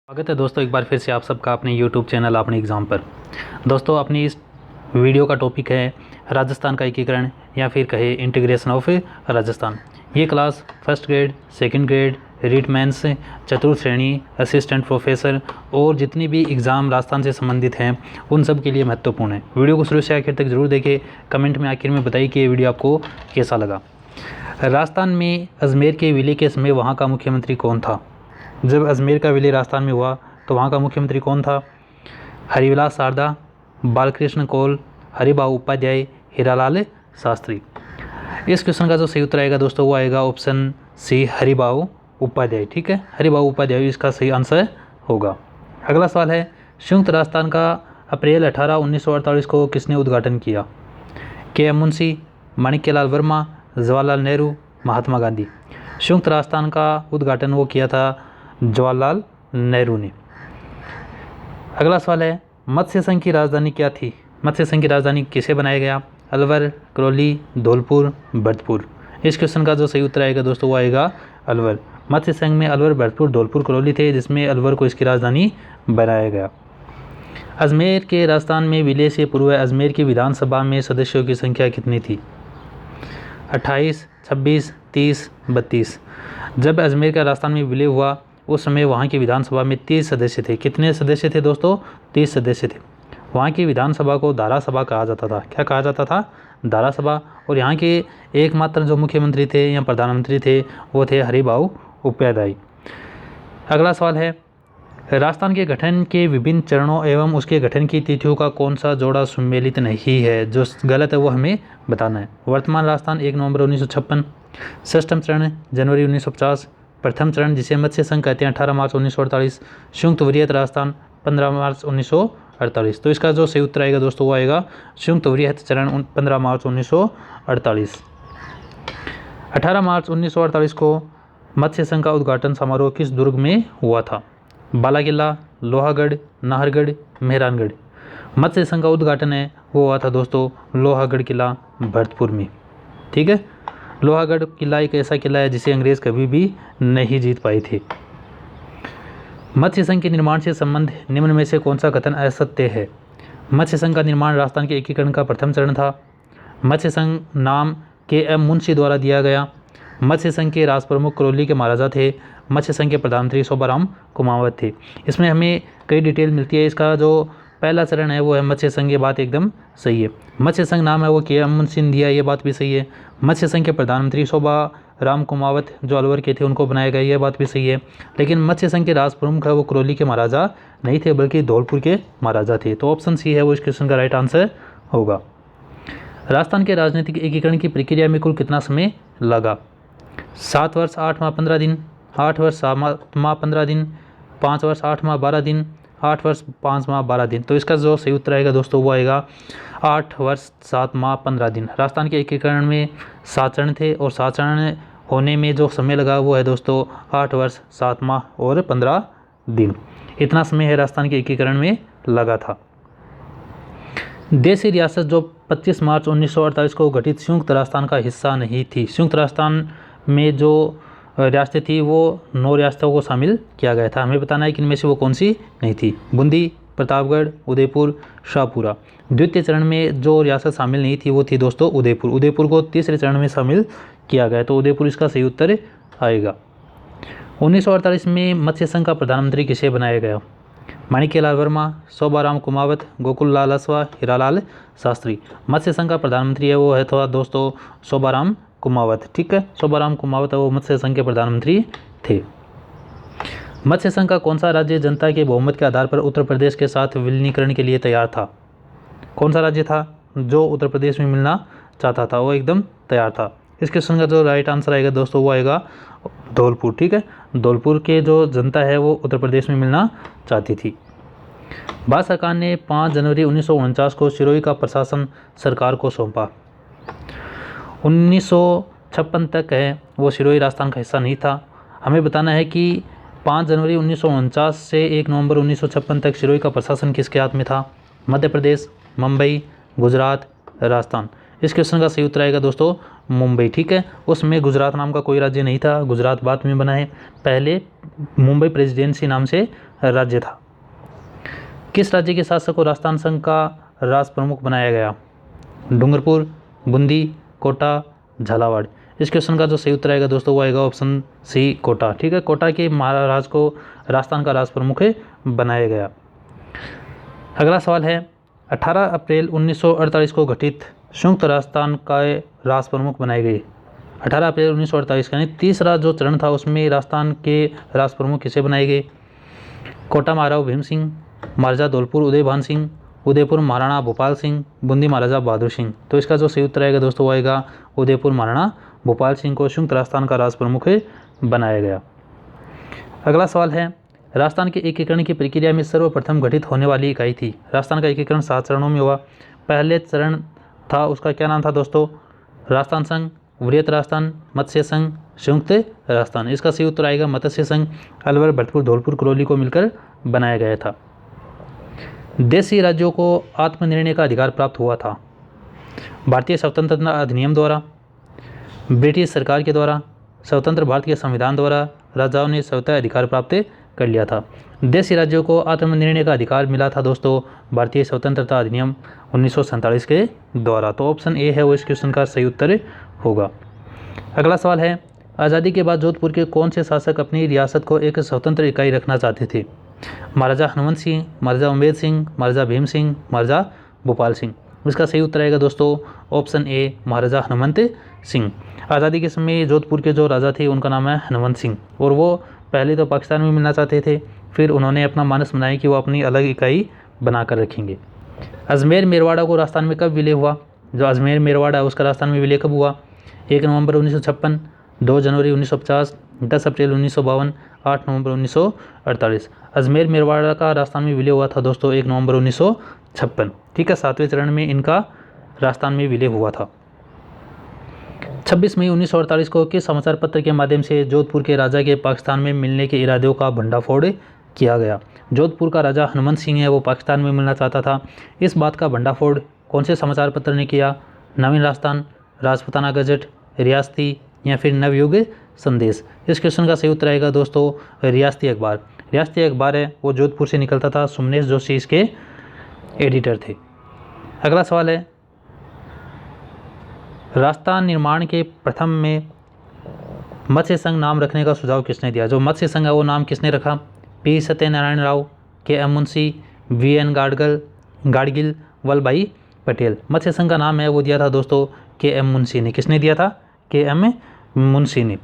स्वागत है दोस्तों एक बार फिर से आप सबका अपने YouTube चैनल अपने एग्ज़ाम पर। दोस्तों अपनी इस वीडियो का टॉपिक है राजस्थान का एकीकरण या फिर कहे इंटीग्रेशन ऑफ राजस्थान। ये class first grade, second grade, REET mains, चतुर्थ श्रेणी, असिस्टेंट प्रोफेसर और जितनी भी एग्ज़ाम राजस्थान से संबंधित हैं उन सब के लिए महत्वपूर्ण है। वीडियो को शुरू से आखिर तक ज़रूर देखें। कमेंट में आखिर में बताइए कि ये वीडियो आपको कैसा लगा। राजस्थान में अजमेर के विलय के समय वहाँ का मुख्यमंत्री कौन था? जब अजमेर का विलय राजस्थान में हुआ तो वहाँ का मुख्यमंत्री कौन था? हरिविलास शारदा, बालकृष्ण कौल, हरिबाबू उपाध्याय, हीरालाल शास्त्री। इस क्वेश्चन का जो सही उत्तर आएगा दोस्तों वो आएगा ऑप्शन सी, हरिबाबू उपाध्याय। ठीक है, हरिबाबू उपाध्याय इसका सही आंसर होगा। अगला सवाल है, संयुक्त राजस्थान का अप्रैल 18, 1948 को किसने उद्घाटन किया? के.एम. मुंशी, माणिक्यलाल वर्मा, जवाहरलाल नेहरू, महात्मा गांधी। संयुक्त राजस्थान का उद्घाटन वो किया था जवाहरलाल नेहरू ने। अगला सवाल है, मत्स्य संघ की राजधानी क्या थी? मत्स्य संघ की राजधानी किसे बनाया गया? अलवर, करौली, धौलपुर, भरतपुर। इस क्वेश्चन का जो सही उत्तर आएगा दोस्तों वो आएगा अलवर। मत्स्य संघ में अलवर, भरतपुर, धौलपुर, करौली थे, जिसमें अलवर को इसकी राजधानी बनाया गया। अजमेर के राजस्थान में विलय से पूर्व अजमेर की विधानसभा में सदस्यों की संख्या कितनी थी? 28, 26, 30, 32। जब अजमेर का राजस्थान में विलय हुआ उस समय वहाँ की विधानसभा में 30 सदस्य थे। कितने सदस्य थे दोस्तों? 30 सदस्य थे। वहाँ की विधानसभा को धारा सभा कहा जाता था। क्या कहा जाता था? धारा सभा। और यहाँ के एकमात्र जो मुख्यमंत्री थे या प्रधानमंत्री थे वो थे हरिबाबू उपाध्याय। अगला सवाल है, राजस्थान के गठन के विभिन्न चरणों एवं उसके गठन की तिथियों का कौन सा जोड़ा सम्मिलित नहीं है? जो गलत है वो हमें बताना है। वर्तमान राजस्थान 1 नवंबर 1956, षष्ठम चरण जनवरी 1950, प्रथम चरण जिसे मत्स्य संघ कहते हैं 18 मार्च 1948, संयुक्त वृहत राजस्थान 15 मार्च 1948। तो इसका जो सही उत्तर आएगा दोस्तों वो आएगा संयुक्त वृहत चरण 15 मार्च 1948। 18 मार्च 1948 को मत्स्य संघ का उद्घाटन समारोह किस दुर्ग में हुआ था? बाला किला, लोहागढ़, नाहरगढ़, मेहरानगढ़। मत्स्य संघ का उद्घाटन है वो हुआ था दोस्तों लोहागढ़ किला, भरतपुर में। ठीक है, लोहागढ़ किला एक ऐसा किला है जिसे अंग्रेज कभी भी नहीं जीत पाए थे। मत्स्य संघ के निर्माण से संबंध निम्न में से कौन सा कथन असत्य है? मत्स्य संघ का निर्माण राजस्थान के एकीकरण का प्रथम चरण था। मत्स्य संघ नाम के.एम. मुंशी द्वारा दिया गया। मत्स्य संघ के राज प्रमुख करौली के महाराजा थे। मत्स्य संघ के प्रधानमंत्री शोभाराम कुमावत थे। इसमें हमें कई डिटेल मिलती है। इसका जो पहला चरण है वो है मत्स्य संघ, ये बात एकदम सही है। मत्स्य संघ नाम है वो के.एम. मुंशी ने दिया, ये बात भी सही है। मत्स्य संघ के प्रधानमंत्री शोभाराम कुमावत जो अलवर के थे उनको बनाया गया, ये बात भी सही है। लेकिन मत्स्य संघ के राज प्रमुख है वो करौली के महाराजा नहीं थे बल्कि धौलपुर के महाराजा थे। तो ऑप्शन सी है वो इस क्वेश्चन का राइट आंसर होगा। राजस्थान के राजनीतिक एकीकरण की प्रक्रिया में कुल कितना समय लगा? 7 वर्ष 8 माह 15 दिन, 8 वर्ष 7 माह 15 दिन, 5 वर्ष 8 माह 12 दिन, 8 वर्ष 5 माह 12 दिन। तो इसका जो सही उत्तर आएगा दोस्तों वो आएगा 8 वर्ष 7 माह 15 दिन। राजस्थान के एकीकरण में 7 चरण थे और 7 चरण होने में जो समय लगा वो है दोस्तों 8 वर्ष 7 माह और 15 दिन। इतना समय है राजस्थान के एकीकरण में लगा था। देशी रियासत जो 25 मार्च 1948 को गठित संयुक्त राजस्थान का हिस्सा नहीं थी। संयुक्त राजस्थान में जो रियासतें थी वो 9 रियासतों को शामिल किया गया था। हमें बताना है कि इनमें से वो कौन सी नहीं थी। बूंदी, प्रतापगढ़, उदयपुर, शाहपुरा। द्वितीय चरण में जो रियासत शामिल नहीं थी वो थी दोस्तों उदयपुर। उदयपुर को तीसरे चरण में शामिल किया गया, तो उदयपुर इसका सही उत्तर आएगा। 1948 में मत्स्य संघ का प्रधानमंत्री किसे बनाया गया? माणिक्यलाल वर्मा, शोभाराम कुमावत, गोकुल लाल असवा, हीरालाल शास्त्री। मत्स्य संघ का प्रधानमंत्री है वो है थोड़ा दोस्तों शोभाराम कुमावत। ठीक है, शोभाराम कुमावत वो मत्स्य संघ के प्रधानमंत्री थे। मत्स्य संघ का कौन सा राज्य जनता के बहुमत के आधार पर उत्तर प्रदेश के साथ विलीनीकरण के लिए तैयार था? कौन सा राज्य था जो उत्तर प्रदेश में मिलना चाहता था? वो एकदम तैयार था। इस क्वेश्चन का जो राइट आंसर आएगा दोस्तों वो आएगा धौलपुर। ठीक है, धौलपुर के जो जनता है वो उत्तर प्रदेश में मिलना चाहती थी। भारत सरकार ने 5 जनवरी 1949 को सिरोही का प्रशासन सरकार को सौंपा। 1956 तक है वो सिरोही राजस्थान का हिस्सा नहीं था। हमें बताना है कि 5 जनवरी 1949 से 1 नवंबर 1956 तक सिरोही का प्रशासन किसके हाथ में था? मध्य प्रदेश, मुंबई, गुजरात, राजस्थान। इस क्वेश्चन का सही उत्तर आएगा दोस्तों मुंबई, ठीक है। उसमें गुजरात नाम का कोई राज्य नहीं था, गुजरात बाद में बना है, पहले मुंबई प्रेसिडेंसी नाम से राज्य था। किस राज्य के शासक को राजस्थान संघ का राज प्रमुख बनाया गया? डूंगरपुर, बूंदी, कोटा, झालावाड़। इस क्वेश्चन का जो सही उत्तर आएगा दोस्तों वो आएगा ऑप्शन सी, कोटा, ठीक है। कोटा के महाराज को राजस्थान का राज प्रमुख बनाया गया। अगला सवाल है 18 अप्रैल 1948 को गठित संयुक्त राजस्थान का राज प्रमुख बनाए गए। 18 अप्रैल 1948 का यानी तीसरा जो चरण था उसमें राजस्थान के राज प्रमुख किसे बनाए गए? कोटा महाराजा भीम सिंह, महाराजा धौलपुर उदयभान सिंह, उदयपुर महाराणा भोपाल सिंह, बूंदी महाराजा बहादुर सिंह। तो इसका जो सही उत्तर आएगा दोस्तों वो आएगा उदयपुर महाराणा भोपाल सिंह को संयुक्त राजस्थान का राज प्रमुख बनाया गया। अगला सवाल है राजस्थान के एकीकरण की प्रक्रिया में सर्वप्रथम गठित होने वाली इकाई थी। राजस्थान का एकीकरण 7 चरणों में हुआ। पहले चरण था उसका क्या नाम था दोस्तों? राजस्थान संघ, वृहत राजस्थान, मत्स्य संघ, संयुक्त राजस्थान। इसका सही उत्तर आएगा मत्स्य संघ। अलवर, भरतपुर, धौलपुर, करौली को मिलकर बनाया गया था। देशी राज्यों को आत्मनिर्णय का अधिकार प्राप्त हुआ था। भारतीय स्वतंत्रता अधिनियम द्वारा, ब्रिटिश सरकार के द्वारा, स्वतंत्र भारत के संविधान द्वारा राजाओं ने स्वतः अधिकार प्राप्त कर लिया था। देशी राज्यों को आत्मनिर्णय का अधिकार मिला था दोस्तों भारतीय स्वतंत्रता अधिनियम 1947 के द्वारा। तो ऑप्शन ए है वो इस क्वेश्चन का सही उत्तर होगा। अगला सवाल है आज़ादी के बाद जोधपुर के कौन से शासक अपनी रियासत को एक स्वतंत्र इकाई रखना चाहते थे? महाराजा हनुमंत सिंह, महाराजा उमेद सिंह, महाराजा भीम सिंह, महाराजा भोपाल सिंह। इसका सही उत्तर आएगा दोस्तों ऑप्शन ए महाराजा हनुमंत सिंह। आज़ादी के समय जोधपुर के जो राजा थे उनका नाम है हनुमंत सिंह और वो पहले तो पाकिस्तान में मिलना चाहते थे, फिर उन्होंने अपना मानस बनाया कि वो अपनी अलग इकाई बनाकर रखेंगे। अजमेर मेरवाड़ा को राजस्थान में कब विलय हुआ? जो अजमेर मेरवाड़ा है उसका राजस्थान में विलय कब हुआ? 1 नवंबर 1956, 2 जनवरी 1950, 10 अप्रैल 1952, 8 नवंबर 1948। अजमेर मेरवाड़ा का राजस्थान में विलय हुआ था दोस्तों 1 नवंबर 1956, ठीक है। 7वें चरण में इनका राजस्थान में विलय हुआ था। 26 मई 1948 को किस समाचार पत्र के माध्यम से जोधपुर के राजा के पाकिस्तान में मिलने के इरादों का भंडाफोड़ किया गया? जोधपुर का राजा हनुमंत सिंह है वो पाकिस्तान में मिलना चाहता था। इस बात का भंडाफोड़ कौन से समाचार पत्र ने किया? नवीन राजस्थान, राजपूताना गजट, रियासती या फिर नवयुग संदेश। इस क्वेश्चन का सही उत्तर आएगा दोस्तों रियासती अखबार। रियासती अखबार है वो जोधपुर से निकलता था, सुमनेश जोशी इसके एडिटर थे। अगला सवाल है राजस्थान निर्माण के प्रथम में मत्स्य संघ नाम रखने का सुझाव किसने दिया? जो मत्स्य संघ है वो नाम किसने रखा? P Satyanarayana Rao, K M Munshi, V N Gadgil, Vallabhbhai Patel. Matsya Sangh का नाम है वो दिया था दोस्तों के एम मुंशी ने। किसने दिया था? के एम मुंशी ने।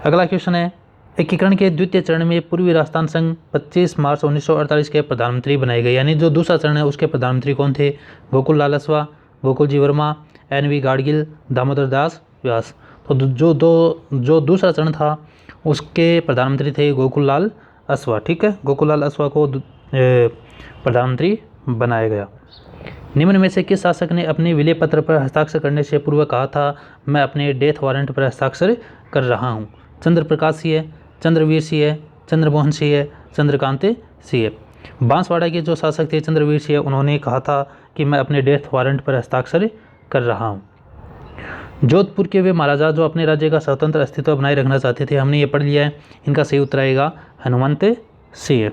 अगला क्वेश्चन है एकीकरण के द्वितीय चरण में पूर्वी राजस्थान संघ 25 मार्च 1948 के प्रधानमंत्री बनाए गए, यानी जो दूसरा चरण है उसके प्रधानमंत्री कौन थे? गोकुल लाल असवा, गोकुल जी वर्मा, एन.वी. गाडगिल, दामोदर दास व्यास। तो जो दूसरा चरण था उसके प्रधानमंत्री थे गोकुल लाल असवा, ठीक है। गोकुल लाल असवा को प्रधानमंत्री बनाया गया। निम्न में से किस शासक ने अपने विलय पत्र पर हस्ताक्षर करने से पूर्व कहा था मैं अपने डेथ वारंट पर हस्ताक्षर कर रहा हूँ? चंद्र प्रकाश सिंह, चंद्रवीर सिंह, चंद्रमोहन सिंह, चंद्रकांत सिंह। बांसवाड़ा के जो शासक थे चंद्रवीर सिंह, उन्होंने कहा था कि मैं अपने डेथ वारंट पर हस्ताक्षर कर रहा हूँ। जोधपुर के वे महाराजा जो अपने राज्य का स्वतंत्र अस्तित्व बनाए रखना चाहते थे, हमने ये पढ़ लिया है। इनका सही उत्तर आएगा हनुमंत सिंह।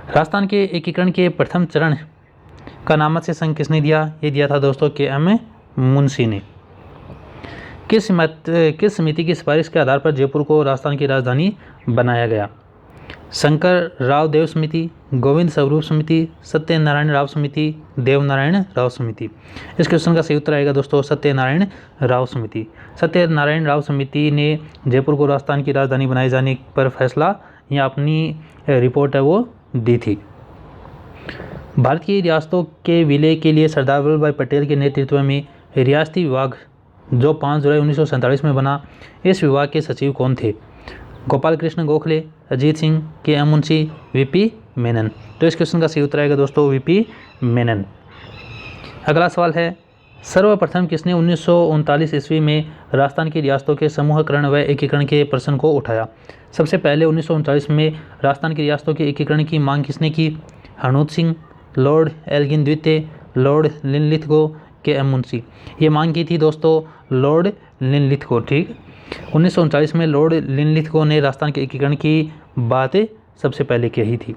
राजस्थान के एकीकरण के प्रथम चरण का नाम मत्स्य संघ किसने दिया? ये दिया था दोस्तों के एम मुंशी ने। किस समिति की सिफारिश के आधार पर जयपुर को राजस्थान की राजधानी बनाया गया? शंकर राव देव समिति, गोविंद स्वरूप समिति, सत्यनारायण राव समिति, देवनारायण राव समिति। इस क्वेश्चन का सही उत्तर आएगा दोस्तों सत्यनारायण राव समिति। सत्यनारायण राव समिति ने जयपुर को राजस्थान की राजधानी बनाए जाने पर फैसला या अपनी रिपोर्ट है वो दी थी। भारत की रियासतों के विलय के लिए सरदार वल्लभ भाई पटेल के नेतृत्व में रियासती विभाग जो 5 जुलाई 1947 में बना, इस विभाग के सचिव कौन थे? गोपाल कृष्ण गोखले, अजीत सिंह, के एम मुंशी, वीपी मेनन। तो इस क्वेश्चन का सही उत्तर आएगा दोस्तों वीपी मेनन। अगला सवाल है सर्वप्रथम किसने 1939 ईस्वी में राजस्थान की रियासतों के समूहकरण व एकीकरण के प्रश्न को उठाया? सबसे पहले 1939 में राजस्थान की रियासतों के एकीकरण की मांग किसने की? हरनूत सिंह, लॉर्ड एल्गिन द्वितीय, लॉर्ड लिनलिथगो के एम मुंशी। ये मांग की थी दोस्तों लॉर्ड लिनलिथगो। ठीक, 1939 में लॉर्ड लिनलिथगो ने राजस्थान के एकीकरण की बात सबसे पहले कही थी।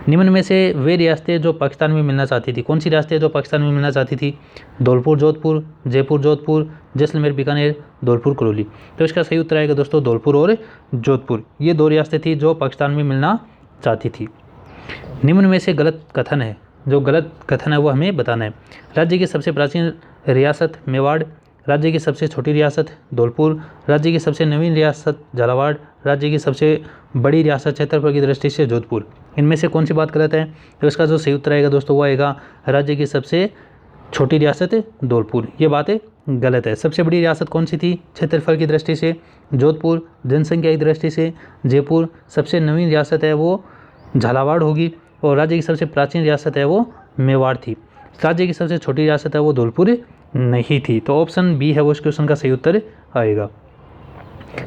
निम्न में से वे रियासतें जो पाकिस्तान में मिलना चाहती थी, कौन सी रियासतें जो पाकिस्तान में मिलना चाहती थी? धौलपुर जोधपुर, जयपुर जोधपुर, जैसलमेर बीकानेर, धौलपुर करौली। तो इसका सही उत्तर आएगा दोस्तों धौलपुर और जोधपुर। ये 2 रियासतें थी जो पाकिस्तान में मिलना चाहती थी। निम्न में से गलत कथन है, जो गलत कथन है वो हमें बताना है। राज्य की सबसे प्राचीन रियासत मेवाड़, राज्य की सबसे छोटी रियासत धौलपुर, राज्य की सबसे नवीन रियासत झालावाड़, राज्य की सबसे बड़ी रियासत क्षेत्रफल की दृष्टि से जोधपुर। इनमें से कौन सी बात गलत है? तो इसका जो सही उत्तर आएगा दोस्तों वो आएगा राज्य की सबसे छोटी रियासत धौलपुर। ये बात गलत है। सबसे बड़ी रियासत कौन सी थी क्षेत्रफल की दृष्टि से? जोधपुर। जनसंख्या की दृष्टि से जयपुर। सबसे नवीन रियासत है वो झालावाड़ होगी, और राज्य की सबसे प्राचीन रियासत है वो मेवाड़ थी। राज्य की सबसे छोटी रियासत है वो धौलपुर नहीं थी। तो ऑप्शन बी है वो इस क्वेश्चन का सही उत्तर आएगा।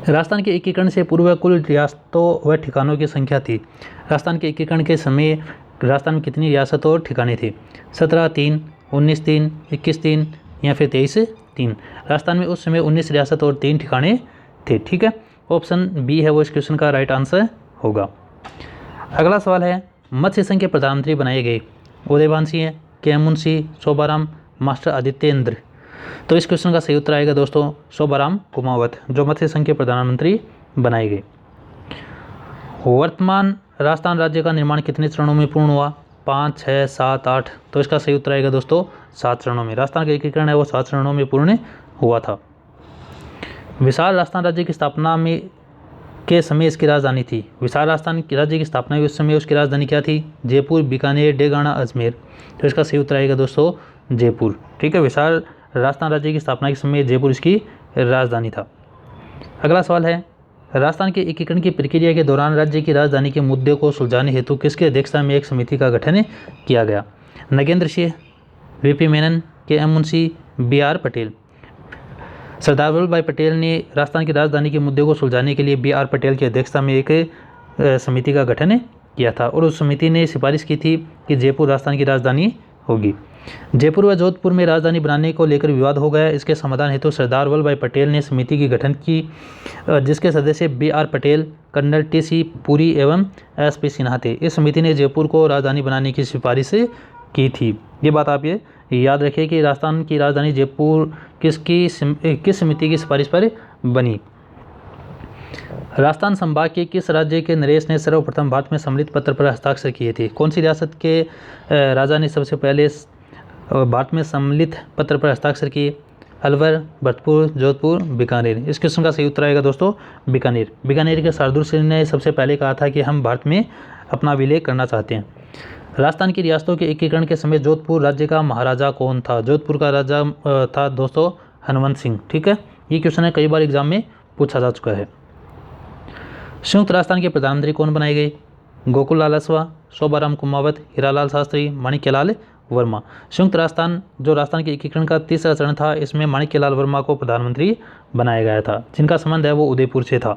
राजस्थान के एकीकरण से पूर्व कुल रियासतों व ठिकानों की संख्या थी। राजस्थान के एकीकरण के समय राजस्थान में कितनी रियासतों और ठिकाने थे? 17, 3, 19, 3, 21, 3 या फिर 23, 3। राजस्थान में उस समय 19 रियासत और 3 ठिकाने थे। ठीक है, ऑप्शन बी है वो इस क्वेश्चन का राइट आंसर होगा। अगला सवाल है मत्स्य संघ के प्रधानमंत्री बनाए गए उदयभान सिंह, के एम मुंशी, शोभाराम, मास्टर आदित्येंद्र। तो इस क्वेश्चन का सही उत्तर आएगा दोस्तों शोभाराम कुमावत, जो मत्स्य संघ के प्रधानमंत्री बनाए गए। वर्तमान राजस्थान राज्य का निर्माण कितने चरणों में पूर्ण हुआ? 5, 6, 7, 8। तो इसका सही उत्तर आएगा दोस्तों 7 चरणों में। राजस्थान का एकीकरण है वो 7 चरणों में पूर्ण हुआ था। विशाल राजस्थान राज्य की स्थापना में के समय इसकी राजधानी थी। विशाल राजस्थान राज्य की स्थापना हुई उस समय उसकी राजधानी क्या थी? जयपुर, बीकानेर, डेगाना, अजमेर। तो इसका सही उत्तर आएगा दोस्तों जयपुर। ठीक है, विशाल राजस्थान राज्य की स्थापना के समय जयपुर इसकी राजधानी था। अगला सवाल है राजस्थान के एकीकरण की प्रक्रिया के दौरान राज्य की राजधानी के मुद्दे को सुलझाने हेतु किसकी अध्यक्षता में एक समिति का गठन किया गया? नगेंद्र सिंह, वीपी मेनन, के एम मुंशी, BR पटेल। सरदार वल्लभ भाई पटेल ने राजस्थान की राजधानी के मुद्दे को सुलझाने के लिए BR पटेल की अध्यक्षता में एक समिति का गठन किया था, और उस समिति ने सिफारिश की थी कि जयपुर राजस्थान की राजधानी होगी। जयपुर व जोधपुर में राजधानी बनाने को लेकर विवाद हो गया। इसके समाधान हेतु सरदार वल्लभ भाई पटेल ने समिति की गठन की, जिसके सदस्य BR Patel, colonel TC Puri एवं SP सिन्हा थे। इस समिति ने जयपुर को राजधानी बनाने की सिफारिश की थी। ये बात आप ये याद रखिए कि राजस्थान की राजधानी जयपुर किस समिति की सिफारिश पर बनी। राजस्थान संभाग के किस राज्य के नरेश ने सर्वप्रथम भारत में सम्मिलित पत्र पर हस्ताक्षर किए थे? कौन सी रियासत के राजा ने सबसे पहले भारत में सम्मिलित पत्र पर हस्ताक्षर किए? अलवर, भरतपुर, जोधपुर, बीकानेर। इस क्वेश्चन का सही उत्तर आएगा दोस्तों बीकानेर। बीकानेर के शार्दुल सिंह ने सबसे पहले कहा था कि हम भारत में अपना विलय करना चाहते हैं। राजस्थान की रियासतों के एकीकरण के समय जोधपुर राज्य का महाराजा कौन था? जोधपुर का राजा था दोस्तों हनुमंत सिंह। ठीक है, ये क्वेश्चन है कई बार एग्जाम में पूछा जा चुका है। संयुक्त राजस्थान के प्रधानमंत्री कौन बनाए गए? गोकुल लाल असवा, शोभाराम कुमावत, हीरालाल शास्त्री, माणिक्यलाल वर्मा। संयुक्त राजस्थान जो राजस्थान के एकीकरण का तीसरा चरण था, इसमें माणिक्यलाल वर्मा को प्रधानमंत्री बनाया गया था, जिनका संबंध है वो उदयपुर से था।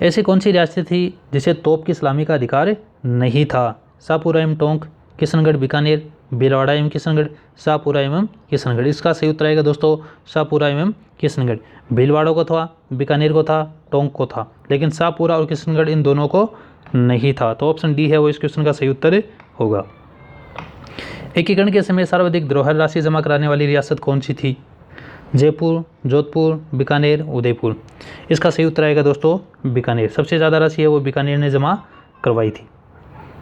ऐसी कौन सी रियासत थी जिसे तोप की सलामी का अधिकार नहीं था? शाहपुरा एवं टोंक, किशनगढ़, बीकानेर, भीलवाड़ा एवं किशनगढ़, शाहपुरा एवं किशनगढ़। इसका सही उत्तर आएगा दोस्तों शाहपुरा एवं किशनगढ़। भीलवाड़ा को था, बीकानेर को था, टोंक को था, लेकिन शाहपुरा और किशनगढ़ इन दोनों को नहीं था। तो ऑप्शन डी है वो इस क्वेश्चन का सही उत्तर होगा। एकीकरण के समय सर्वाधिक धरोहर राशि जमा कराने वाली रियासत कौन सी थी? जयपुर, जोधपुर, बीकानेर, उदयपुर। इसका सही उत्तर आएगा दोस्तों बीकानेर। सबसे ज़्यादा राशि है वो बीकानेर ने जमा करवाई थी।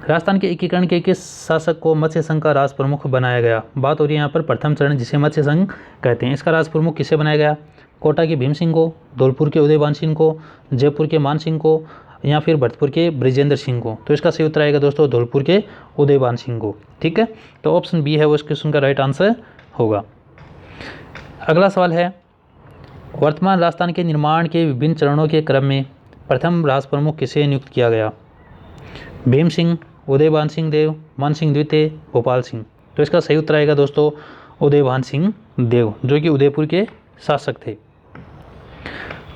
राजस्थान के एकीकरण के किस शासक को मत्स्य संघ का राज प्रमुख बनाया गया? बात हो रही है यहाँ पर प्रथम चरण जिसे मत्स्य संघ कहते हैं। इसका राज प्रमुख किसे बनाया गया? कोटा के भीम सिंह को, धौलपुर के उदयभान सिंह को, जयपुर के मान सिंह को, या फिर भरतपुर के ब्रिजेंद्र सिंह को। तो इसका सही उत्तर आएगा दोस्तों धौलपुर के उदयभान सिंह को। ठीक है, तो ऑप्शन बी है वो इस क्वेश्चन का राइट आंसर होगा। अगला सवाल है वर्तमान राजस्थान के निर्माण के विभिन्न चरणों के क्रम में प्रथम राज प्रमुख किसे नियुक्त किया गया? भीम सिंह, उदयभान सिंह देव, मान सिंह द्वितीय, भोपाल सिंह। तो इसका सही उत्तर आएगा दोस्तों उदयभान सिंह देव, जो कि उदयपुर के शासक थे।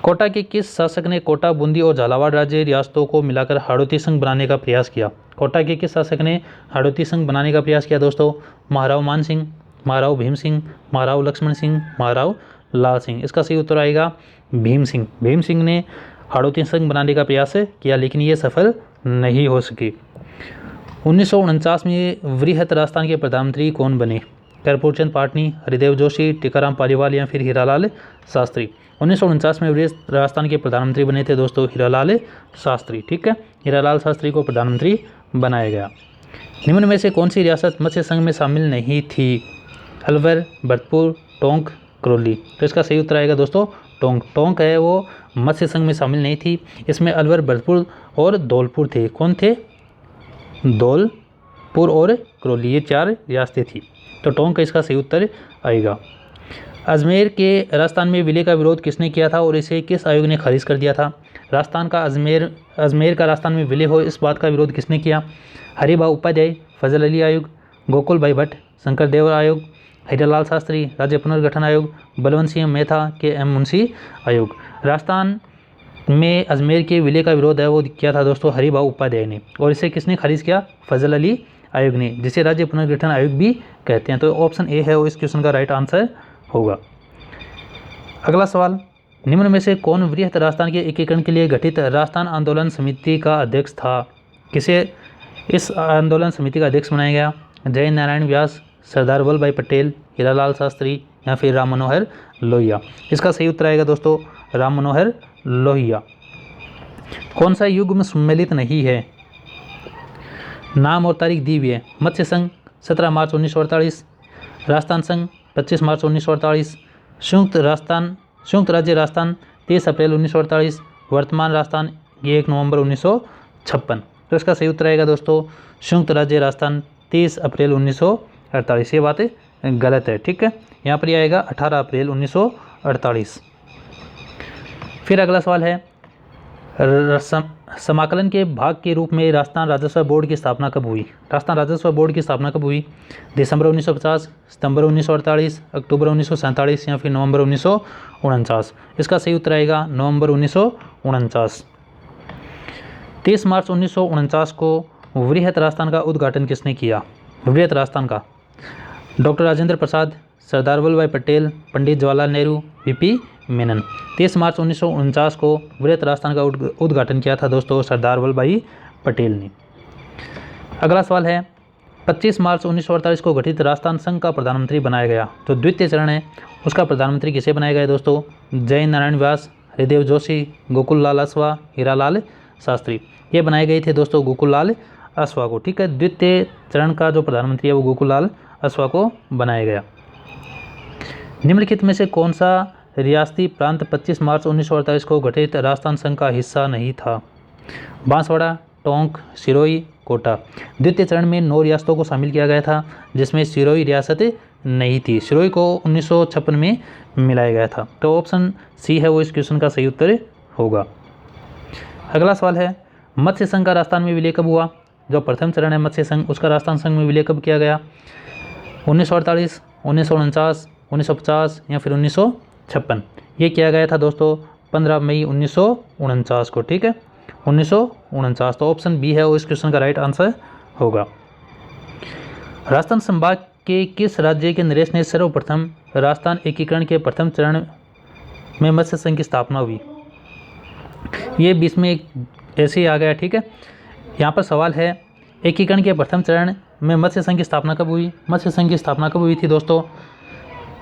कोटा के किस शासक ने कोटा, बूंदी और झालावाड़ राज्य रियासतों को मिलाकर हाड़ौती संघ बनाने का प्रयास किया? कोटा के किस शासक ने हाड़ौती संघ बनाने का प्रयास किया दोस्तों? महाराव मान सिंह, महाराव भीम सिंह, महाराव लक्ष्मण सिंह, महाराव लाल सिंह। इसका सही उत्तर आएगा भीम सिंह। भीम सिंह ने हाड़ौती संघ बनाने का प्रयास किया लेकिन ये सफल नहीं हो सकी। 1949 में वृहत राजस्थान के प्रधानमंत्री कौन बने? कर्पूरचंद पाटनी, हरिदेव जोशी, टीकाराम पालीवाल या फिर हीरालाल शास्त्री। 1949 में वृहत राजस्थान के प्रधानमंत्री बने थे दोस्तों हीरालाल शास्त्री। ठीक है, हीरालाल शास्त्री को प्रधानमंत्री बनाया गया। निम्न में से कौन सी रियासत मत्स्य संघ में शामिल नहीं थी? अलवर, भरतपुर, टोंक, करौली। तो इसका सही उत्तर आएगा दोस्तों टोंक। टोंक है वो मत्स्य संघ में शामिल नहीं थी। इसमें अलवर, भरतपुर और धौलपुर थे। कौन थे? धौलपुर और करौली, ये 4 रियासतें थी। तो टोंक का इसका सही उत्तर आएगा। अजमेर के राजस्थान में विलय का विरोध किसने किया था और इसे किस आयोग ने खारिज कर दिया था? राजस्थान का अजमेर का राजस्थान में विलय हो इस बात का विरोध किसने किया? हरिभाऊ उपाध्याय, फजल अली आयोग, गोकुल भाई भट्ट, शंकर देव आयोग, हीरालाल शास्त्री, राज्य पुनर्गठन आयोग, बलवंत सिंह मेहता के एम मुंशी आयोग। राजस्थान में अजमेर के विलय का विरोध है वो किया था दोस्तों हरिभाऊ उपाध्याय ने, और इसे किसने खारिज किया? फजल अली आयोग ने, जिसे राज्य पुनर्गठन आयोग भी कहते हैं। तो ऑप्शन ए है वो इस क्वेश्चन का राइट आंसर होगा। अगला सवाल, निम्न में से कौन वृहत राजस्थान के एकीकरण के लिए गठित राजस्थान आंदोलन समिति का अध्यक्ष था? किसे इस आंदोलन समिति का अध्यक्ष बनाया गया? जय नारायण व्यास, सरदार वल्लभ भाई पटेल, हीरालाल शास्त्री या फिर राम मनोहर लोहिया। इसका सही उत्तर आएगा दोस्तों राम मनोहर लोहिया। कौन सा युग्म सम्मिलित नहीं है? नाम और तारीख दी हुई है। मत्स्य संघ 17 मार्च 1948, राजस्थान संघ 25 मार्च 1948, संयुक्त राज्य राजस्थान 23 अप्रैल 1948, वर्तमान राजस्थान 1 नवंबर 1956। तो इसका सही उत्तर आएगा दोस्तों संयुक्त राज्य राजस्थान 23 अप्रैल 1948। ये बात गलत है। ठीक है, यहाँ पर ये आएगा 18 अप्रैल 1948। फिर अगला सवाल है, समाकलन के भाग के रूप में राजस्थान राजस्व बोर्ड की स्थापना कब हुई? राजस्थान राजस्व बोर्ड की स्थापना कब हुई? दिसंबर 1950, सितंबर 1948, अक्टूबर 1947 या फिर नवंबर 1949। इसका सही उत्तर आएगा नवंबर 1949। 30 मार्च 1949 को वृहत राजस्थान का उद्घाटन किसने किया? वृहत राजस्थान का डॉक्टर राजेंद्र प्रसाद, सरदार वल्लभ भाई पटेल, पंडित जवाहरलाल नेहरू, वीपी मेनन। 30 मार्च 1949 को वृहत राजस्थान का उद्घाटन किया था दोस्तों सरदार वल्लभ भाई पटेल ने। अगला सवाल है, 25 मार्च 1948 को गठित राजस्थान संघ का प्रधानमंत्री बनाया गया। जो द्वितीय चरण है उसका प्रधानमंत्री किसे बनाया गया दोस्तों? जय नारायण व्यास, हरिदेव जोशी, गोकुल लाल असवा, हीरालाल शास्त्री। ये बनाए गए थे दोस्तों गोकुल लाल असवा को। ठीक है, द्वितीय चरण का जो प्रधानमंत्री है वो गोकुल लाल असवा को बनाया गया। निम्नलिखित में से कौन सा रियासती प्रांत 25 मार्च 1948 को गठित राजस्थान संघ का हिस्सा नहीं था? बांसवाड़ा, टोंक, सिरोही, कोटा। द्वितीय चरण में 9 रियासतों को शामिल किया गया था जिसमें सिरोही रियासत नहीं थी। सिरोही को 1956 में मिलाया गया था। तो ऑप्शन सी है वो इस क्वेश्चन का सही उत्तर होगा। अगला सवाल है, मत्स्य संघ का राजस्थान में विलय कब हुआ? जो प्रथम चरण है मत्स्य संघ उसका राजस्थान संघ में विलय कब किया गया? 1948, 1949, 1950 या फिर 1956। ये किया गया था दोस्तों 15 मई 1949 को। ठीक है, 1949। तो ऑप्शन बी है वो इस क्वेश्चन का राइट आंसर होगा। राजस्थान संभाग के किस राज्य के नरेश ने सर्वप्रथम राजस्थान एकीकरण के प्रथम चरण में मत्स्य संघ की स्थापना हुई? ये बीच में ऐसे ही आ गया। ठीक है, यहाँ पर सवाल है एकीकरण के प्रथम चरण में मत्स्य संघ की स्थापना कब हुई? मत्स्य संघ की स्थापना कब हुई थी दोस्तों?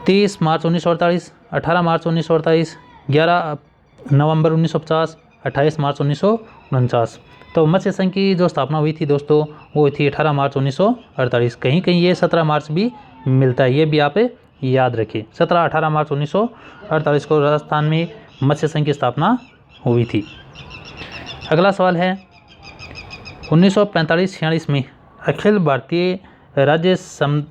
30 मार्च 1948, 18 मार्च 1948, 11 नवंबर 1950, 28 मार्च 1949। तो मत्स्य संघ की जो स्थापना हुई थी दोस्तों वो थी 18 मार्च 1948। कहीं कहीं ये 17 मार्च भी मिलता है, ये भी आप याद रखिए। 17-18 मार्च 1948 को राजस्थान में मत्स्य संघ की स्थापना हुई थी। अगला सवाल है, 1945-46 में अखिल भारतीय राज्य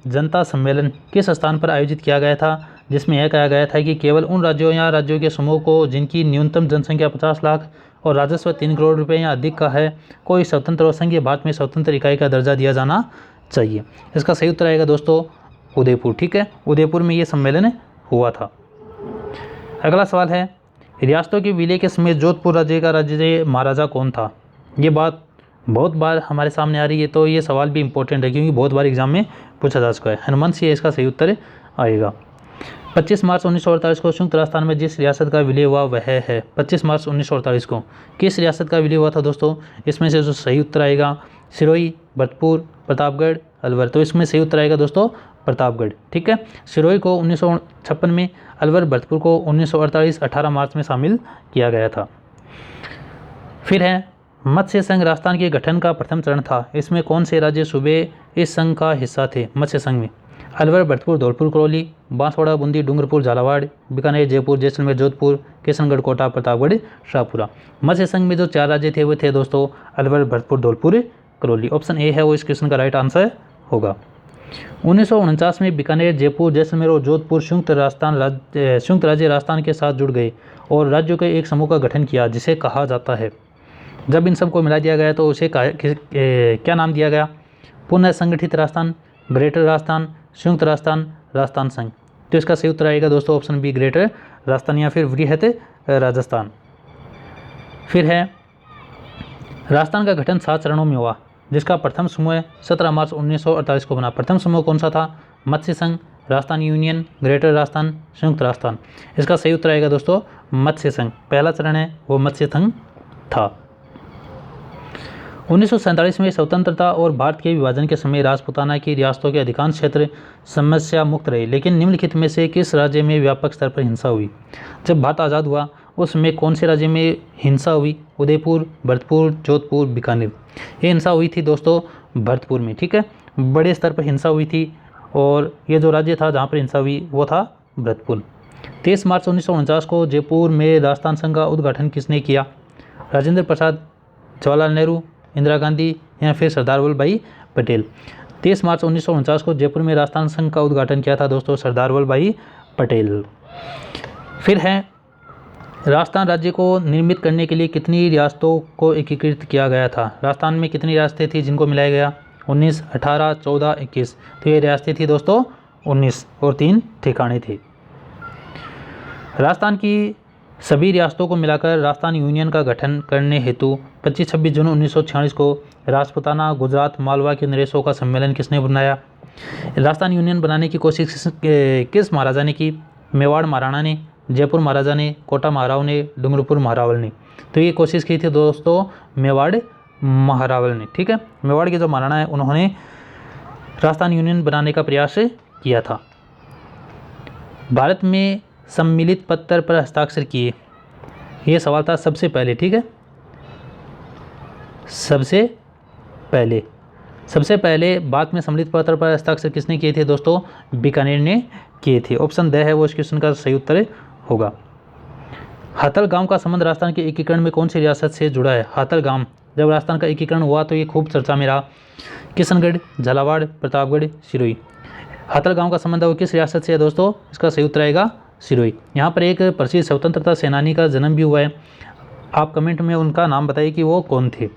जनता सम्मेलन किस स्थान पर आयोजित किया गया था जिसमें यह कहा गया था कि केवल उन राज्यों या राज्यों के समूह को जिनकी न्यूनतम जनसंख्या 50 लाख और राजस्व 3 करोड़ रुपए या अधिक का है कोई स्वतंत्र और संघीय भारत में स्वतंत्र इकाई का दर्जा दिया जाना चाहिए? इसका सही उत्तर आएगा दोस्तों उदयपुर। ठीक है, उदयपुर में ये सम्मेलन हुआ था। अगला सवाल है, रियासतों के विलय के समय जोधपुर राज्य का राज्य महाराजा कौन था? ये बात बहुत बार हमारे सामने आ रही है, तो ये सवाल भी इंपॉर्टेंट है क्योंकि बहुत बार एग्जाम में पूछा जा चुका है। हनुमान सिंह इसका सही उत्तर आएगा। 25 मार्च 1948 को संयुक्त राजस्थान में जिस रियासत का विलय हुआ वह है। 25 मार्च 1948 को किस रियासत का विलय हुआ था दोस्तों? इसमें से जो सही उत्तर आएगा सिरोही, भरतपुर, प्रतापगढ़, अलवर। तो इसमें सही उत्तर आएगा दोस्तों प्रतापगढ़। ठीक है, सिरोही को 1956 में, अलवर भरतपुर को 1948 18 मार्च में शामिल किया गया था। फिर है मत्स्य संघ राजस्थान के गठन का प्रथम चरण था। इसमें कौन से राज्य सूबे इस संघ का हिस्सा थे? मत्स्य संघ में अलवर, भरतपुर, धौलपुर, करौली, बांसवाड़ा, बूंदी, डूंगरपुर, झालावाड़, बीकानेर, जयपुर, जैसलमेर, जोधपुर, किशनगढ़, कोटा, प्रतापगढ़, शाहपुरा। मत्स्य संघ में जो 4 राज्य थे वो थे दोस्तों अलवर, भरतपुर, धौलपुर, करौली। ऑप्शन ए है वो इस क्वेश्चन का राइट आंसर होगा। 1949 में बीकानेर, जयपुर, जैसलमेर और जोधपुर संयुक्त राज्य राजस्थान के साथ जुड़ गए और राज्यों के एक समूह का गठन किया जिसे कहा जाता है, जब इन सबको मिला दिया गया तो उसे क्या नाम दिया गया? पुनः संगठित राजस्थान, ग्रेटर राजस्थान, संयुक्त राजस्थान, राजस्थान संघ। तो इसका सही उत्तर आएगा दोस्तों ऑप्शन बी ग्रेटर राजस्थान या फिर वृहत राजस्थान। फिर है राजस्थान का गठन 7 चरणों में हुआ जिसका प्रथम समूह 17 मार्च 1948 को बना। प्रथम समूह कौन सा था? मत्स्य संघ, राजस्थान यूनियन, ग्रेटर राजस्थान, संयुक्त राजस्थान। इसका सही उत्तर आएगा दोस्तों मत्स्य संघ। पहला चरण है वो मत्स्य संघ था। 1947 में स्वतंत्रता और भारत के विभाजन के समय राजपूताना की रियासतों के अधिकांश क्षेत्र समस्या मुक्त रहे, लेकिन निम्नलिखित में से किस राज्य में व्यापक स्तर पर हिंसा हुई? जब भारत आज़ाद हुआ उस समय कौन से राज्य में हिंसा हुई? उदयपुर, भरतपुर, जोधपुर, बीकानेर। ये हिंसा हुई थी दोस्तों भरतपुर में। ठीक है, बड़े स्तर पर हिंसा हुई थी और ये जो राज्य था जहाँ पर हिंसा हुई वो था भरतपुर। 23 मार्च 1949 को जयपुर में राजस्थान संघ का उद्घाटन किसने किया? राजेंद्र प्रसाद, जवाहरलाल नेहरू, इंदिरा गांधी या फिर सरदार वल्लभ भाई पटेल। 23 मार्च 1949 को जयपुर में राजस्थान संघ का उद्घाटन किया था दोस्तों सरदार वल्लभ भाई पटेल। फिर है राजस्थान राज्य को निर्मित करने के लिए कितनी रियासतों को एकीकृत किया गया था? राजस्थान में कितनी रियासतें थी जिनको मिलाया गया? 19, 18, 14, 21। तो ये रियासतें थी दोस्तों 19 और 3 ठिकाने थे। राजस्थान की सभी रियासतों को मिलाकर राजस्थान यूनियन का गठन करने हेतु 25-26 जून 1946 को राजपूताना, गुजरात, मालवा के नरेशों का सम्मेलन किसने बनाया? राजस्थान यूनियन बनाने की कोशिश किस महाराजा ने की? मेवाड़ महाराणा ने, जयपुर महाराजा ने, कोटा महाराव ने, डूंगरपुर महारावल ने। तो ये कोशिश की थी दोस्तों मेवाड़ महारावल ने। ठीक है, मेवाड़ के जो महाराणा है उन्होंने राजस्थान यूनियन बनाने का प्रयास किया था। भारत में सम्मिलित पत्र पर हस्ताक्षर किए, ये सवाल था सबसे पहले। ठीक है, सबसे पहले भारत में सम्मिलित पत्र पर हस्ताक्षर किसने किए थे दोस्तों? बीकानेर ने किए थे। ऑप्शन द है वो इस क्वेश्चन का सही उत्तर होगा। हाथल गांव का संबंध राजस्थान के एकीकरण में कौन सी रियासत से जुड़ा है? हाथल गांव जब राजस्थान का एकीकरण हुआ तो ये खूब चर्चा में रहा। किशनगढ़, झालावाड़, प्रतापगढ़, सिरोही। हाथल गांव का संबंध वो किस रियासत से है दोस्तों? इसका सही उत्तर आएगा सिरोही। यहाँ पर एक प्रसिद्ध स्वतंत्रता सेनानी का जन्म भी हुआ है। आप कमेंट में उनका नाम बताइए कि वो कौन थे।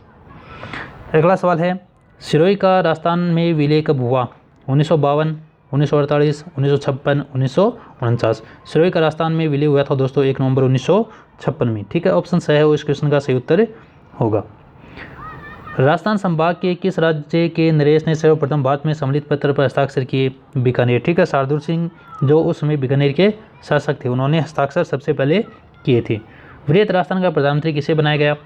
अगला सवाल है सिरोही का राजस्थान में विलय कब हुआ? 1952, 1948, 1956, 1949। सिरोही का राजस्थान में विलय हुआ था दोस्तों 1 नवंबर 1956 में। ठीक है, ऑप्शन सही है वो इस क्वेश्चन का सही उत्तर होगा। राजस्थान संभाग के किस राज्य के नरेश ने सर्वप्रथम भारत में सम्मिलित पत्र पर हस्ताक्षर किए? बीकानेर। ठीक है, शार्दुल सिंह जो उस समय बीकानेर के शासक थे उन्होंने हस्ताक्षर सबसे पहले किए थे। वृहत राजस्थान का प्रधानमंत्री किसे बनाया गया?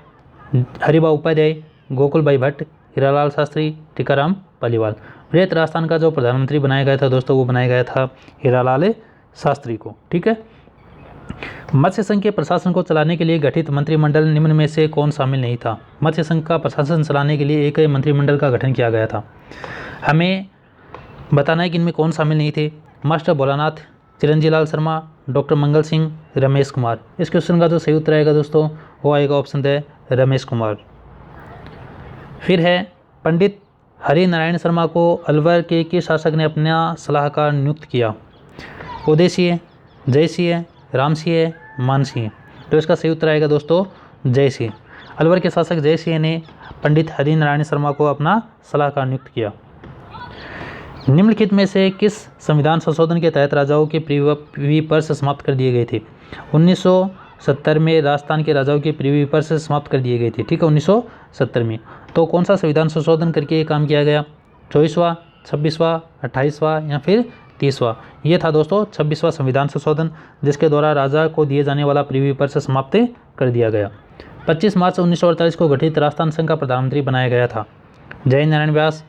हरिभाऊ उपाध्याय, गोकुल भाई भट्ट, हीरालाल शास्त्री, टीकाराम पालीवाल। वृहत राजस्थान का जो प्रधानमंत्री बनाया गया था दोस्तों वो बनाया गया था हीरालाल शास्त्री को। ठीक है, मत्स्य संघ के प्रशासन को चलाने के लिए गठित मंत्रिमंडल निम्न में से कौन शामिल नहीं था? मत्स्य संघ का प्रशासन चलाने के लिए एक मंत्रिमंडल का गठन किया गया था। हमें बताना है कि इनमें कौन शामिल नहीं थे। Master Bholanath, Chiranji Lal Sharma, doctor Mangal Singh, Ramesh Kumar. इस क्वेश्चन का जो सही उत्तर आएगा दोस्तों वो आएगा ऑप्शन द रमेश कुमार। फिर है पंडित हरि नारायण शर्मा को अलवर के किस शासक ने अपना सलाहकार नियुक्त किया? उदय सिंह, जय सिंह, राम सिंह, मान सिंह। तो इसका सही उत्तर आएगा दोस्तों जय सिंह। अलवर के शासक जय सिंह ने पंडित हरि नारायण शर्मा को अपना सलाहकार नियुक्त किया। निम्नलिखित में से किस संविधान संशोधन के तहत राजाओं के प्रीवी पर्स समाप्त कर दिए गए थे? 1970 में राजस्थान के राजाओं की प्रीवी पर से समाप्त कर दिए गए थे। ठीक है, 1970 में। तो कौन सा संविधान संशोधन करके ये काम किया गया? 24वां, 26वां, 28वां या फिर 30वां? ये था दोस्तों 26वां संविधान संशोधन, जिसके द्वारा राजा को दिए जाने वाला प्रीवी पर से समाप्त कर दिया गया। 25 मार्च 1948 को गठित राजस्थान संघ का प्रधानमंत्री बनाया गया था जय नारायण व्यास,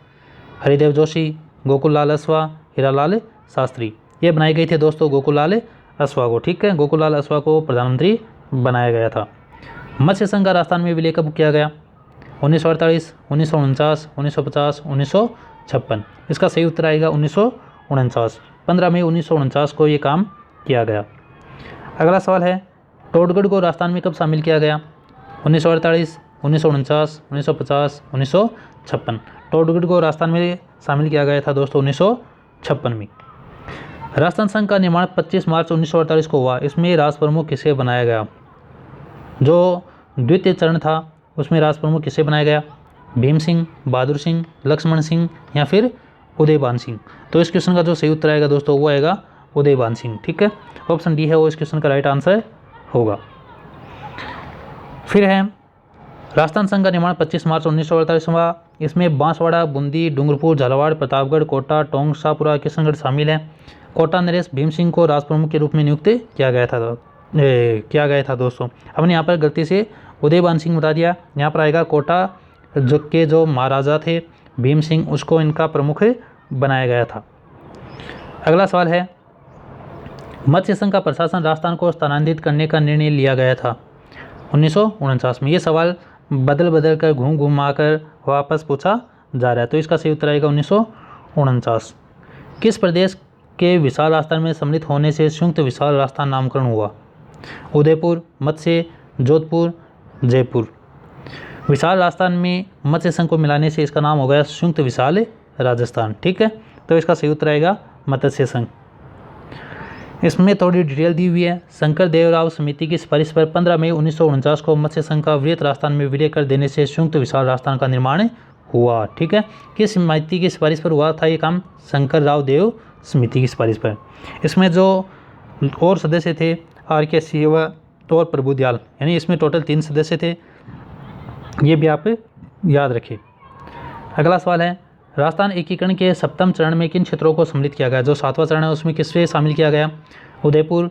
हरिदेव जोशी, गोकुल लाल असवा, हीरालाल शास्त्री। ये बनाए गए थे दोस्तों गोकुल लाल असवा को। ठीक है, गोकुल लाल असवा को प्रधानमंत्री बनाया गया था। मत्स्य संघ का राजस्थान में विलय कब किया गया? 1948, 1949, 1950, 1956। इसका सही उत्तर आएगा 1949। 15 मई 1949 को ये काम किया गया। अगला सवाल है, टोडगढ़ को राजस्थान में कब शामिल किया गया? 1948, 1949, 1950, 1956। टोडगढ़ को राजस्थान में शामिल किया गया था दोस्तों 1956 में। राजस्थान संघ का निर्माण 25 मार्च 1948 को हुआ। इसमें राष्ट्र प्रमुख किसे बनाया गया? जो द्वितीय चरण था उसमें राष्ट्र प्रमुख किसे बनाया गया? भीम सिंह, बहादुर सिंह, लक्ष्मण सिंह या फिर उदयभान सिंह? तो इस क्वेश्चन का जो सही उत्तर आएगा दोस्तों वो आएगा उदयभान सिंह। ठीक है, ऑप्शन डी है वो इस क्वेश्चन का राइट आंसर होगा। फिर है राजस्थान संघ का निर्माण 25 मार्च 1948 हुआ। इसमें बांसवाड़ा, बूंदी, डूंगरपुर, झालावाड़, प्रतापगढ़, कोटा, टोंक, शाहपुरा, किशनगढ़ शामिल हैं। कोटा नरेश भीम सिंह को राष्ट्र प्रमुख के रूप में नियुक्त किया गया था दोस्तों। हमने यहाँ पर गलती से उदयभान सिंह बता दिया। यहाँ पर आएगा कोटा जो महाराजा थे भीम सिंह, उसको इनका प्रमुख बनाया गया था। अगला सवाल है, मत्स्य संघ का प्रशासन राजस्थान को स्थानांतरित करने का निर्णय लिया गया था 1949 में। ये सवाल बदल कर घूम कर वापस पूछा जा रहा है। तो इसका सही उत्तर आएगा 1949। किस प्रदेश के विशाल राजस्थान में सम्मिलित होने से संयुक्त विशाल राजस्थान नामकरण हुआ? उदयपुर, मत्स्य, जोधपुर, जयपुर। विशाल राजस्थान में मत्स्य संघ को मिलाने से इसका नाम हो गया संयुक्त विशाल राजस्थान। ठीक है, तो इसका सही उत्तर आएगा मत्स्य संघ। इसमें थोड़ी डिटेल दी हुई है। शंकर देवराव समिति की सिफारिश पर 15 मई 1949 को मत्स्य संघ का वृहत राजस्थान में विलय कर देने से संयुक्त विशाल राजस्थान का निर्माण हुआ। ठीक है, किस समिति की सिफारिश पर हुआ था ये काम? शंकर राव देव समिति की सिफारिश पर। इसमें जो और सदस्य थे RK सिंह और प्रभु दयाल, यानी इसमें टोटल 3 सदस्य थे। ये भी आप याद रखें। अगला सवाल है, राजस्थान एकीकरण के 7वें चरण में किन क्षेत्रों को सम्मिलित किया गया? जो 7वां चरण है उसमें किससे शामिल किया गया? उदयपुर,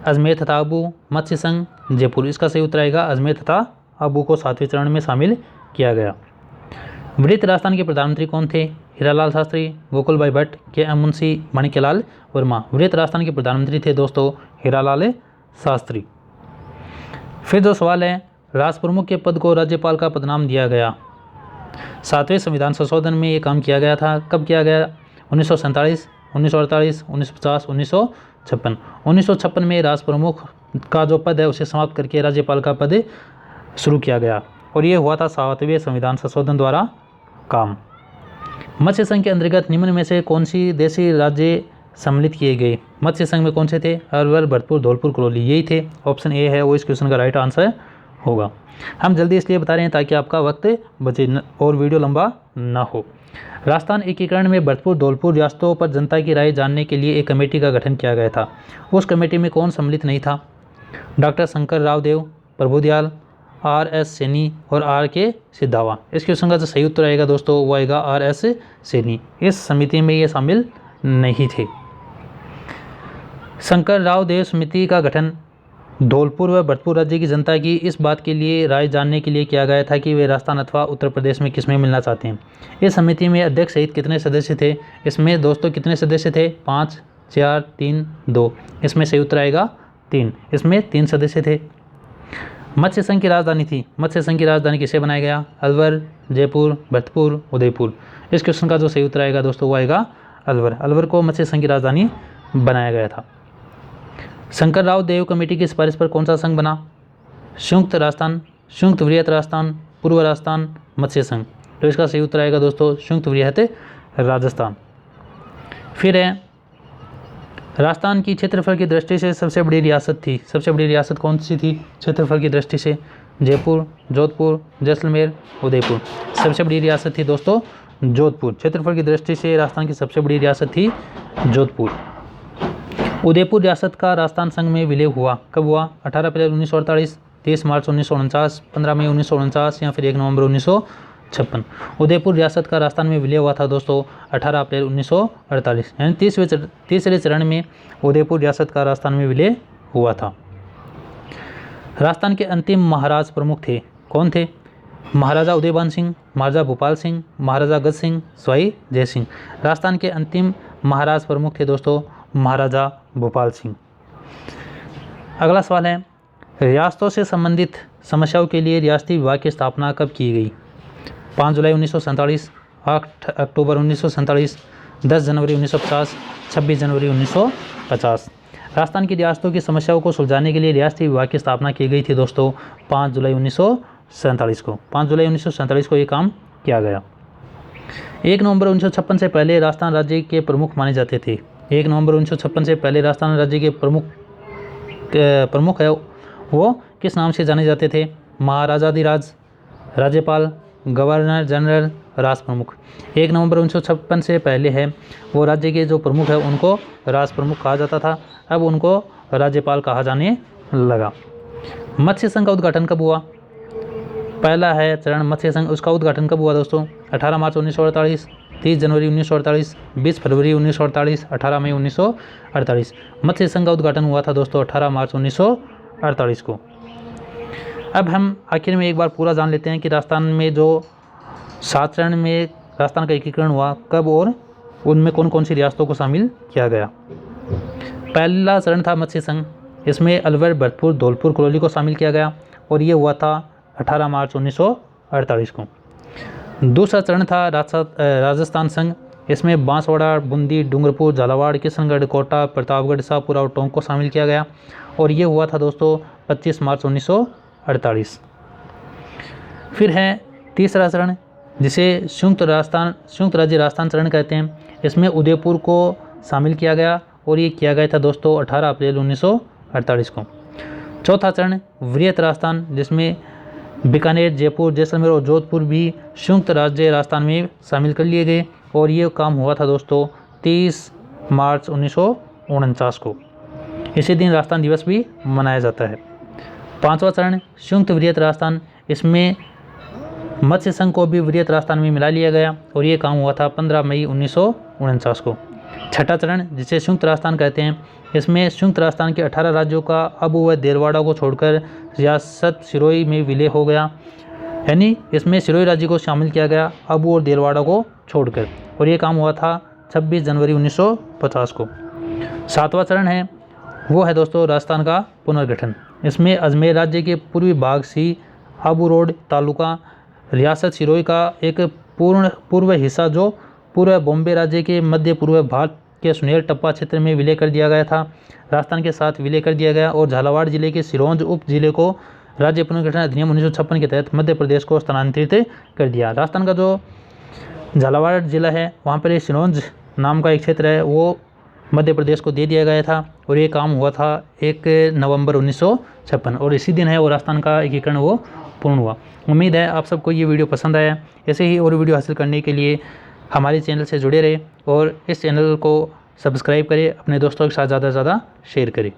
अजमेर तथा अबू, मत्स्य संघ, जयपुर। इसका सही उत्तर आएगा अजमेर तथा अबू को 7वें चरण में शामिल किया गया। वृहत राजस्थान के प्रधानमंत्री कौन थे? हीरालाल शास्त्री, गोकुल भाई भट्ट, KM मुंशी, माणिक्यलाल वर्मा। वृहत राजस्थान के प्रधानमंत्री थे दोस्तों हीरालाल शास्त्री। फिर जो सवाल है, राष्ट्र प्रमुख के पद को राज्यपाल का पदनाम दिया गया। 7वें संविधान संशोधन में ये काम किया गया था। कब किया गया? 1947, 1948, 1950, 1956। 1956 में राष्ट्र प्रमुख का जो पद है उसे समाप्त करके राज्यपाल का पद शुरू किया गया और ये हुआ था 7वें संविधान संशोधन द्वारा काम। मत्स्य संघ के अंतर्गत निम्न में से कौन सी देशी राज्य सम्मिलित किए गए? मत्स्य संघ में कौन से थे? अलवर, भरतपुर, धौलपुर, करौली, यही थे। ऑप्शन ए है वो इस क्वेश्चन का राइट आंसर होगा। हम जल्दी इसलिए बता रहे हैं ताकि आपका वक्त बचे और वीडियो लंबा ना हो। राजस्थान एकीकरण में भरतपुर, धौलपुर रियासतों पर जनता की राय जानने के लिए एक कमेटी का गठन किया गया था। उस कमेटी में कौन सम्मिलित नहीं था? डॉक्टर शंकर राव देव, प्रभु दयाल, RS सैनी और RK सिद्धावा। इस क्वेश्चन का जो सही उत्तर आएगा दोस्तों वो आएगा RS सैनी। इस समिति में ये शामिल नहीं थे। शंकर राव देव समिति का गठन धौलपुर व भरतपुर राज्य की जनता की इस बात के लिए राय जानने के लिए किया गया था कि वे राजस्थान अथवा उत्तर प्रदेश में किसमें मिलना चाहते हैं। इस समिति में अध्यक्ष सहित कितने सदस्य थे? इसमें दोस्तों कितने सदस्य थे? 5, 4, 3, 2। इसमें सही उत्तर आएगा 3। इसमें 3 सदस्य थे। मत्स्य संघ की राजधानी थी। मत्स्य संघ की राजधानी किसे बनाया गया? अलवर, जयपुर, भरतपुर, उदयपुर। इस क्वेश्चन का जो सही उत्तर आएगा दोस्तों वो आएगा अलवर। अलवर को मत्स्य संघ की राजधानी बनाया गया था। शंकर राव देव कमेटी की सिफारिश पर कौन सा संघ बना? संयुक्त राजस्थान, संयुक्त वृहत राजस्थान, पूर्व राजस्थान, मत्स्य संघ। तो इसका सही उत्तर आएगा दोस्तों संयुक्त वृहत राजस्थान। फिर है राजस्थान की क्षेत्रफल की दृष्टि से सबसे बड़ी रियासत थी। सबसे बड़ी रियासत कौन सी थी क्षेत्रफल की दृष्टि से? जयपुर, जोधपुर, जैसलमेर, उदयपुर। सबसे बड़ी रियासत थी दोस्तों जोधपुर। क्षेत्रफल की दृष्टि से राजस्थान की सबसे बड़ी रियासत थी जोधपुर। उदयपुर रियासत का राजस्थान संघ में विलय हुआ कब हुआ? 18 अप्रैल 1948, 23 मार्च 1949, 15 मई 1949 या फिर 1 नवंबर 1956। उदयपुर रियासत का राजस्थान में विलय हुआ था दोस्तों 18 अप्रैल 1948, यानी तीसरे चरण में उदयपुर रियासत का राजस्थान में विलय हुआ था। राजस्थान के अंतिम महाराज प्रमुख थे, कौन थे? महाराजा उदयभान सिंह, महाराजा भूपाल सिंह, महाराजा गज सिंह, सवाई जय सिंह। राजस्थान के अंतिम महाराज प्रमुख थे दोस्तों महाराजा भूपाल सिंह। अगला सवाल है, रियासतों से संबंधित समस्याओं के लिए रियासती विभाग की स्थापना कब की गई? 5 जुलाई 1947, 8 अक्टूबर 1947, 10 जनवरी 1950, 26 जनवरी 1950। राजस्थान की रियासतों की समस्याओं को सुलझाने के लिए रियासती विभाग की स्थापना की गई थी दोस्तों 5 जुलाई 1947 को। 5 जुलाई 1947 को ये काम किया गया। 1 नवंबर 1956 से पहले राजस्थान राज्य के प्रमुख माने जाते थे। 1 नवंबर 1956 से पहले राजस्थान राज्य के प्रमुख है वो किस नाम से जाने जाते थे? महाराजाधिराज, राज्यपाल, गवर्नर जनरल, राज प्रमुख। 1 नवंबर 1956 से पहले है वो राज्य के जो प्रमुख है उनको राज प्रमुख कहा जाता था, अब उनको राज्यपाल कहा जाने लगा। मत्स्य संघ का उद्घाटन कब हुआ? पहला है चरण मत्स्य संघ, उसका उद्घाटन कब हुआ दोस्तों? 18 मार्च 1948, 30 जनवरी 1948, 20 फरवरी 1948, 18 मई 1948। मत्स्य संघ का उद्घाटन हुआ था दोस्तों 18 मार्च 1948 को। अब हम आखिर में एक बार पूरा जान लेते हैं कि राजस्थान में जो 7 चरण में राजस्थान का एकीकरण हुआ कब और उनमें कौन कौन सी रियासतों को शामिल किया गया। पहला चरण था मत्स्य संघ, इसमें अलवर, भरतपुर, धौलपुर, करौली को शामिल किया गया और ये हुआ था 18 मार्च 1948 को। दूसरा चरण था राजस्थान संघ, इसमें बांसवाड़ा, बूंदी, डूंगरपुर, झालावाड़, किशनगढ़, कोटा, प्रतापगढ़, शाहपुर और टोंक को शामिल किया गया और ये हुआ था दोस्तों 25 मार्च 1948। फिर है तीसरा चरण जिसे संयुक्त राज्य राजस्थान चरण कहते हैं, इसमें उदयपुर को शामिल किया गया और ये किया गया था दोस्तों 18 अप्रैल 1948 को। चौथा चरण वृहत राजस्थान, जिसमें बीकानेर, जयपुर, जैसलमेर और जोधपुर भी संयुक्त राज्य राजस्थान में शामिल कर लिए गए और ये काम हुआ था दोस्तों 30 मार्च 1949 को। इसी दिन राजस्थान दिवस भी मनाया जाता है। पांचवा चरण संयुक्त वृहत राजस्थान, इसमें मत्स्य संघ को भी वृहत राजस्थान में मिला लिया गया और ये काम हुआ था 15 मई 1949 को। छठा चरण जिसे संयुक्त राजस्थान कहते हैं, इसमें संयुक्त राजस्थान के 18 राज्यों का अबू व देलवाड़ा को छोड़कर रियासत सिरोही में विलय हो गया, यानी इसमें सिरोही राज्य को शामिल किया गया अबू और देलवाड़ा को छोड़कर और ये काम हुआ था 26 जनवरी 1950 को। सातवां चरण है वो है दोस्तों राजस्थान का पुनर्गठन, इसमें अजमेर राज्य के पूर्वी भाग सी आबू रोड तालुका रियासत सिरोही का एक पूर्व हिस्सा जो पूर्व बॉम्बे राज्य के मध्य पूर्व भाग के सुनेर टप्पा क्षेत्र में विलय कर दिया गया था, राजस्थान के साथ विलय कर दिया गया और झालावाड़ जिले के सिरोंज उप जिले को राज्य पुनर्गठन अधिनियम 1956 के तहत मध्य प्रदेश को स्थानांतरित कर दिया। राजस्थान का जो झालावाड़ जिला है वहाँ पर एक सिरोंज नाम का एक क्षेत्र है वो मध्य प्रदेश को दे दिया गया था और ये काम हुआ था 1 नवंबर 1956 और इसी दिन है वो राजस्थान का एकीकरण वो पूर्ण हुआ। उम्मीद है आप सबको ये वीडियो पसंद आया। ऐसे ही और वीडियो हासिल करने के लिए हमारे चैनल से जुड़े रहे और इस चैनल को सब्सक्राइब करें, अपने दोस्तों के साथ ज़्यादा से ज़्यादा शेयर करें।